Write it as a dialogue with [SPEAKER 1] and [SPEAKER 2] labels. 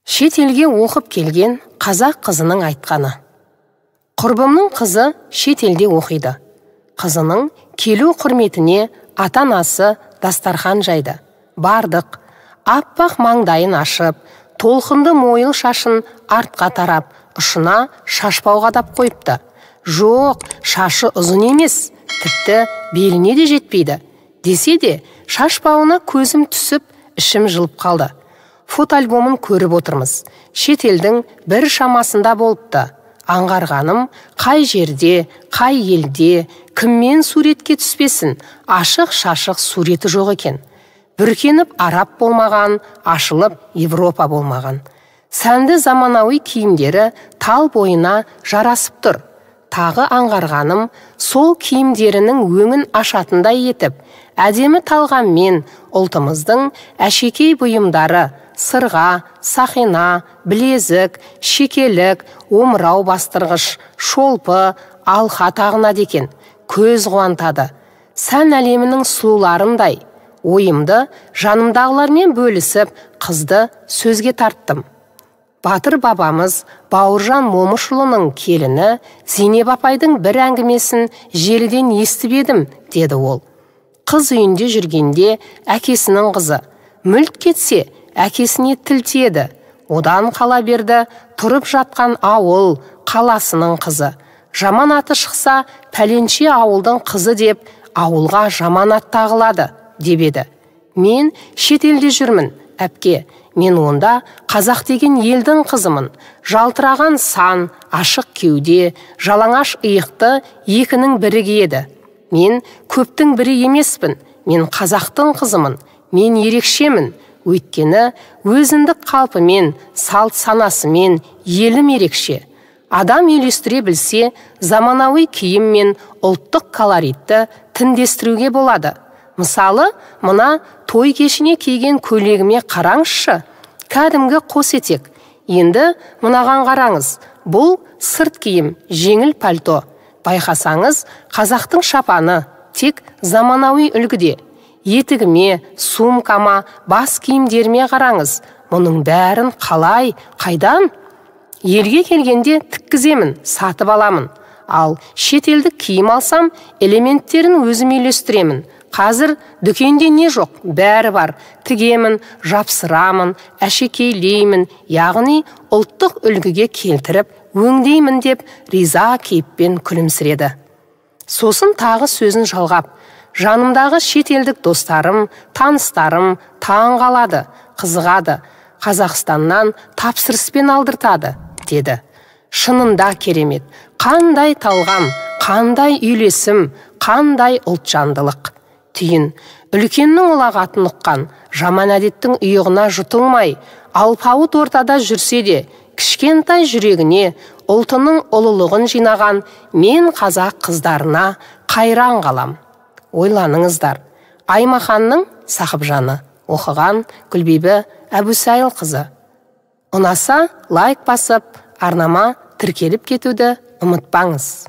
[SPEAKER 1] Шет елге оқып келген қазақ қызының айтқаны. Құрбымның қызы шет елде оқиды. Қызының келу құрметіне ата-анасы дастархан жайды. Бардық, аппақ маңдайын ашып, толқынды мойыл шашын артқа тарап, ұшына шашпау қадап қойыпты. Жоқ, шашы ұзын емес, тіпті беліне де жетпейді. Десе де, шашпауына көзім түсіп, ішім жылып қалды. Фотоальбомын көріп отырмыз. Шетелдің бір шамасында болыпты. Аңғарғаным, қай жерде, қай елде, кіммен суретке түспесін, ашық-шашық суреті жоқ екен. Бүркеніп араб болмаған, ашылып Европа болмаған. Сәнді заманауи киімдері тал бойына жарасып тұр. Тағы аңғарғаным, сол киімдерінің өңін ашатындай етіп, әдемі талғаммен ұлтымыздың әшекей бұйымдары, сырға, сақина, білезік, шекелік, омырау бастырғыш, шолпы, алқа тағынады екен. Көз қуантады. Сән әлемінің сұлуларындай. Ойымды жанымдағылармен бөлісіп, қызды сөзге тарттым. Батыр бабамыз Бауыржан Момышұлының келіні Зейнеп апайдың бір әңгімесін желіден естіп едім, деді ол. Қыз үйінде жүргенде әкесінің қызы. Мүлт кетсе, әкесіне тіл тиеді. Одан қала берді тұрып жатқан ауыл, қаласының қызы. Жаман аты шықса, пәленше ауылдың қызы деп, ауылға жаман ат тағылады, деп еді. Мен шетелде жүрмін, әпке. Мен онда қазақ деген елдің қызымын. Жалтыраған сан, ашық кеуде, жалаңаш иықты екінің бірі киеді. Мен көптің бірі емеспін. Мен қазақтың қызымын. Мен ерекшемін. Өйткені өзіндік қалпымен, салт санасымен елім ерекше. Адам үйлестіре білсе, заманауи киім мен ұлттық колоритті тіндестіруге болады. Мысалы, мына той кешіне киген көйлегіме қараңызшы. Кәдімгі қос етек. Енді мынаған қараңыз. Бұл сырт киім, жеңіл пальто. Байқасаңыз, қазақтың шапаны тек заманауи үлгіде. Етігіме, сумкама, бас киімдеріме қараңыз. Мұның бәрін қалай, қайдан? Елге келгенде тіккіземін, сатып аламын. Ал шетелдік киім алсам, элементтерін өзім үйлестіремін. Қазір дүкенде не жоқ, бәрі бар. Тігемін, жапсырамын, әшекейлеймін, яғни ұлттық үлгіге келтіріп, өңдеймін деп риза кейіппен күлімсіреді. Сосын тағы сөзін жалғап, жанымдағы шетелдік достарым, таныстарым таң қалады, қызығады, Қазақстаннан тапсырыспен алдыртады, деді. Шынында керемет, қандай талғам, қандай үйлесім, қандай ұлтжандылық. Түйін, үлкеннің ұлағатын ұққан, жаман әдеттің ұйығына жұтылмай, алпауыт ортада жүрсе де, кішкентай жүрегіне ұлтының ұлылығын жинаған мен қазақ қыздарына қайран қалам. Ойланыңыздар. Аймаханның Сақыпжаны. Оқыған Гүлбибі Әбусайылқызы. Ұнаса лайк басып, арнама тіркеліп кетуді ұмытпаңыз.